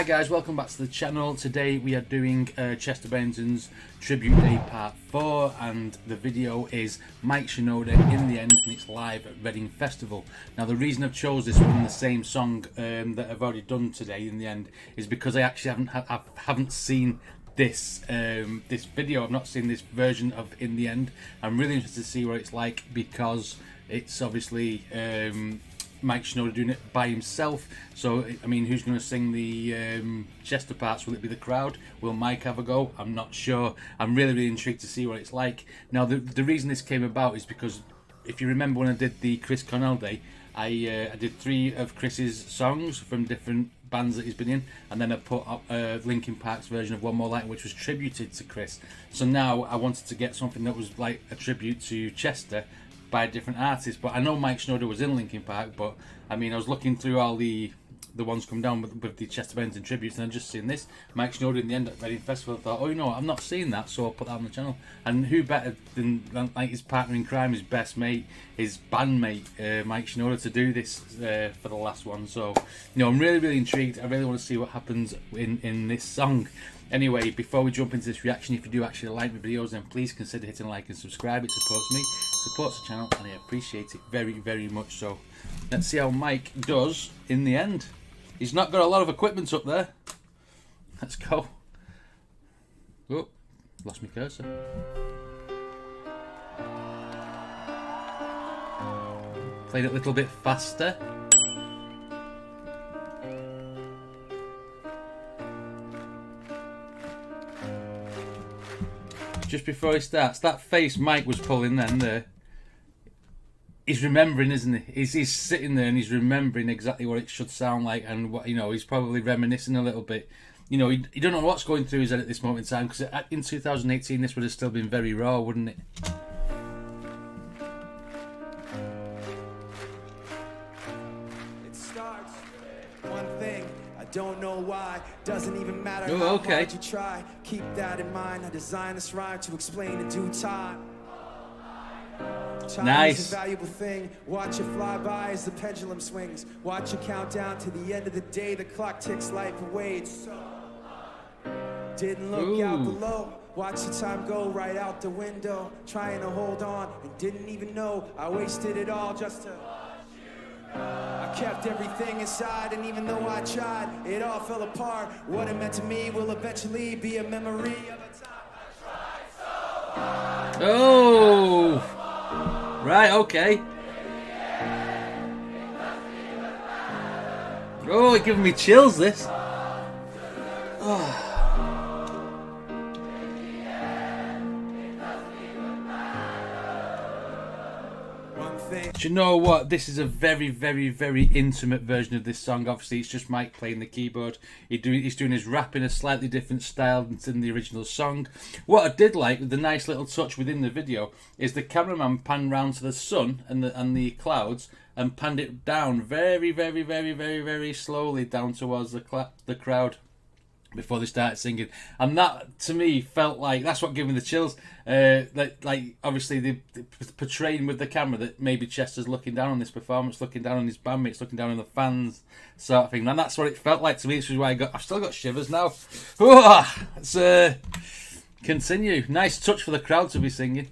guys, welcome back to the channel. Today we are doing Chester Bennington's Tribute Day Part 4, and the video is Mike Shinoda in the end, and it's live at Reading Festival. Now the reason I've chose this one, the same song that I've already done today in the end, is because I actually haven't seen this this video. I've not seen this version of In the End. I'm really interested to see what it's like, because it's obviously Mike Shinoda doing it by himself. So I mean, who's going to sing the Chester parts? Will it be the crowd? Will Mike have a go? I'm not sure. I'm really intrigued to see what it's like. Now the reason this came about is because, if you remember when I did the Chris Cornell Day, I did 3 of Chris's songs from different bands that he's been in, and then I put up Linkin Park's version of One More Light, which was tributed to Chris. So now I wanted to get something that was like a tribute to Chester by a different artist. But I know Mike Shinoda was in Linkin Park, but I mean, I was looking through all the ones come down with the Chester Bennington tributes, and I've just seen this Mike Shinoda in the end at Reading Festival. I thought, oh, you know what, I'm not seeing that, so I'll put that on the channel. And who better than like his partner in crime, his best mate, his bandmate, Mike Shinoda, to do this for the last one. So, you know, I'm really intrigued. I really want to see what happens in this song. Anyway, before we jump into this reaction, if you do actually like my videos, then please consider hitting like and subscribe. It supports me, supports the channel, and I appreciate it very much. So let's see how Mike does in the end. He's not got a lot of equipment up there. Let's go. Oh, lost my cursor. Played it a little bit faster. Just before he starts, that face Mike was pulling then there, he's remembering, isn't he? He's sitting there and he's remembering exactly what it should sound like, and what, you know, he's probably reminiscing a little bit. You know, he don't know what's going through his head at this moment in time, because in 2018 this would have still been very raw, wouldn't it? It starts one thing. I don't know why, doesn't even matter how hard you try. Keep that in mind. I designed this rhyme to explain in due time. Time nice. is a valuable thing. Watch it fly by as the pendulum swings. Watch it count down to the end of the day. The clock ticks life away. It's so hard. Didn't look out below. Watch the time go right out the window. Trying to hold on and didn't even know I wasted it all just to. I kept everything inside, and even though I tried, it all fell apart. What it meant to me will eventually be a memory of a time I tried so hard. Oh, right, okay. Oh, it's giving me chills, this. Oh. Do you know what? This is a very intimate version of this song. Obviously, it's just Mike playing the keyboard. He's doing his rap in a slightly different style than the original song. What I did like, the nice little touch within the video, is the cameraman panned round to the sun and the clouds, and panned it down very slowly down towards the crowd before they started singing. And that, to me, felt like, that's what gave me the chills. Like obviously they portraying with the camera that maybe Chester's looking down on this performance, looking down on his bandmates, looking down on the fans, sort of thing. And that's what it felt like to me. This is why I've still got shivers now. Let's continue. Nice touch for the crowd to be singing.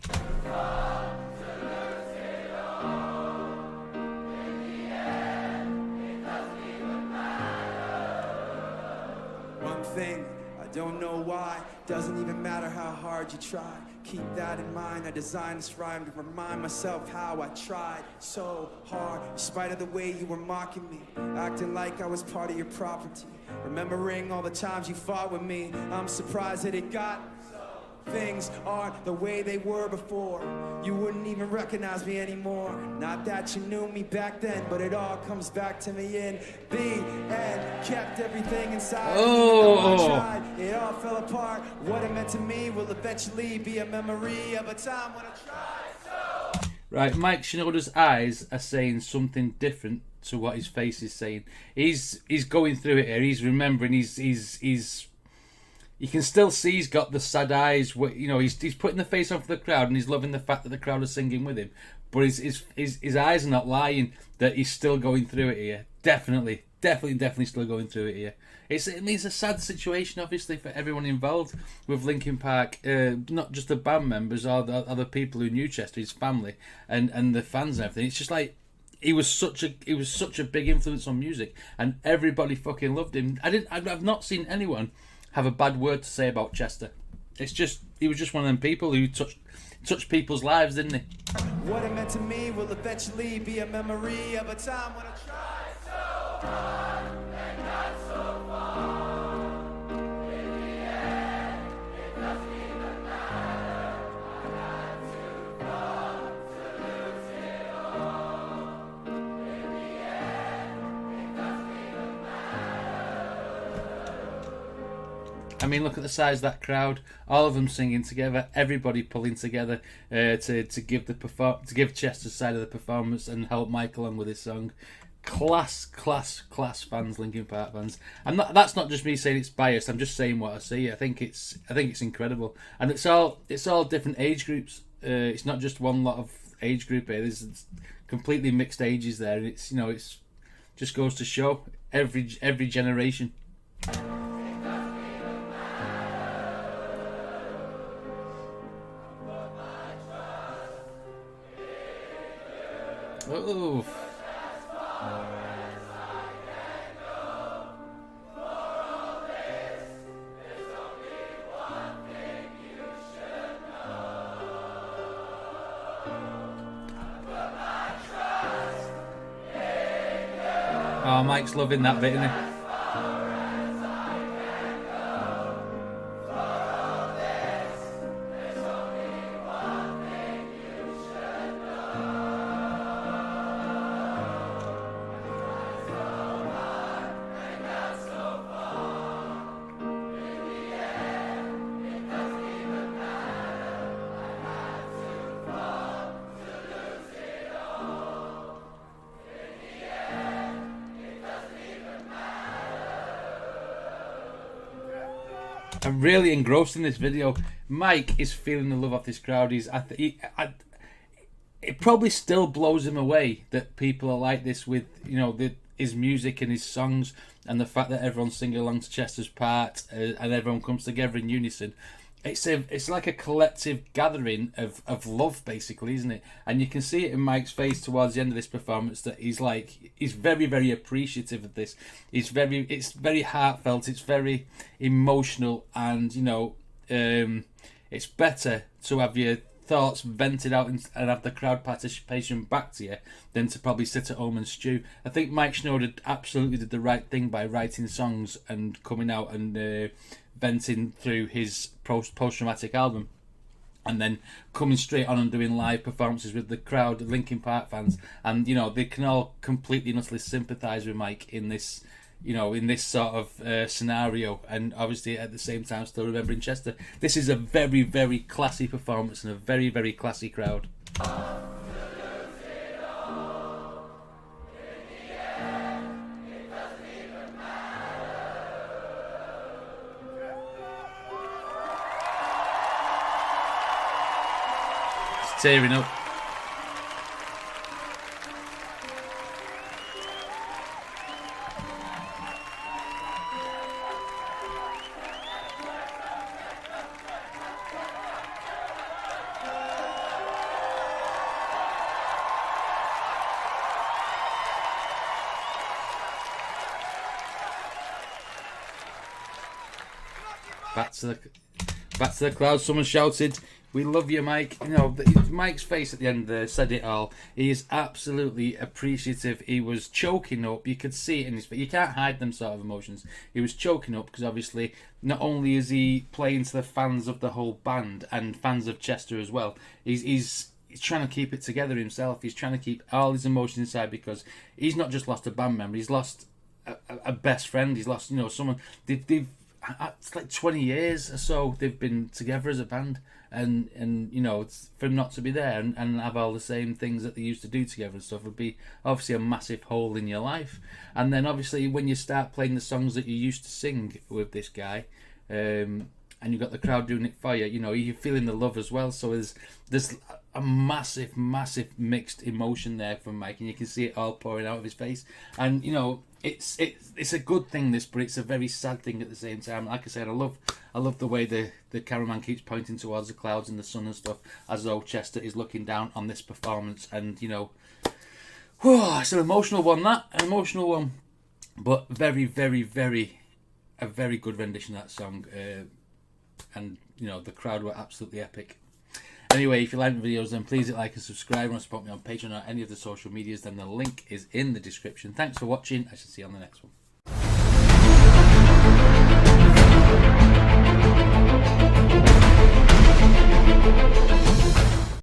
Thing. I don't know why, doesn't even matter how hard you try. Keep that in mind. I designed this rhyme to remind myself how I tried so hard, in spite of the way you were mocking me, acting like I was part of your property, remembering all the times you fought with me. I'm surprised that it got so. Things aren't the way they were before. You wouldn't even recognize me anymore. Not that you knew me back then, but it all comes back to me in the end. Kept everything inside. Oh, I tried, it all fell apart. What it meant to me will eventually be a memory of a time when I tried so. Right, Mike Shinoda's eyes are saying something different to what his face is saying. He's going through it here. He's remembering. He's you can still see he's got the sad eyes. You know, he's putting the face on for the crowd, and he's loving the fact that the crowd are singing with him. But his eyes are not lying, that he's still going through it here. Definitely definitely still going through it here. It's a sad situation, obviously, for everyone involved with Linkin Park, not just the band members or the other people who knew Chester, his family, and the fans and everything. It's just like he was such a big influence on music, and everybody fucking loved him. I've not seen anyone have a bad word to say about Chester. It's just he was just one of them people who touched people's lives, didn't he? What it meant to me will eventually be a memory of a time when I tried so hard and got so far. In the end, it doesn't even matter. I got too far to lose it all. In the end, it doesn't even matter. I mean, look at the size of that crowd. All of them singing together. Everybody pulling together to give Chester's side of the performance and help Mike along with his song. Class fans, Linkin Park fans. And that's not just me saying it's biased. I'm just saying what I see. I think it's incredible, and it's all different age groups. It's not just one lot of age group here. There's completely mixed ages there, and it's just goes to show every generation. Oh. Oh, Mike's loving that bit, isn't he? I'm really engrossed in this video. Mike is feeling the love off this crowd. It probably still blows him away that people are like this with his music and his songs, and the fact that everyone's singing along to Chester's part and everyone comes together in unison. It's like a collective gathering of love, basically, isn't it? And you can see it in Mike's face towards the end of this performance that he's very, very appreciative of this. It's very heartfelt. It's very emotional, and it's better to have your thoughts vented out and have the crowd participation back to you than to probably sit at home and stew. I think Mike Shinoda absolutely did the right thing by writing songs and coming out and venting through his post-traumatic album, and then coming straight on and doing live performances with the crowd, the Linkin Park fans, and they can all completely and utterly sympathise with Mike in this sort of scenario, and obviously at the same time still remembering Chester. This is a very, very classy performance and a very, very classy crowd. Tearing up. Back to the crowd. Someone shouted, "We love you, Mike." Mike's face at the end there said it all. He is absolutely appreciative. He was choking up. You could see it in his face. You can't hide them sort of emotions. He was choking up because obviously not only is he playing to the fans of the whole band and fans of Chester as well, he's trying to keep it together himself. He's trying to keep all his emotions inside because he's not just lost a band member. He's lost a best friend. He's lost someone. It's like 20 years or so they've been together as a band, and it's, for him not to be there and have all the same things that they used to do together and stuff would be obviously a massive hole in your life. And then obviously when you start playing the songs that you used to sing with this guy, and you've got the crowd doing it for you, you're feeling the love as well. So there's a massive mixed emotion there from Mike, and you can see it all pouring out of his face. And it's a good thing, this, but it's a very sad thing at the same time. Like I said, I love the way the cameraman keeps pointing towards the clouds and the sun and stuff, as though Chester is looking down on this performance. And you know, it's an emotional one, but very, very, very, a very good rendition of that song. And you know, the crowd were absolutely epic. Anyway, if you like my videos, then please hit like and subscribe, and support me on Patreon or any of the social medias, then the link is in the description. Thanks for watching. I shall see you on the next one.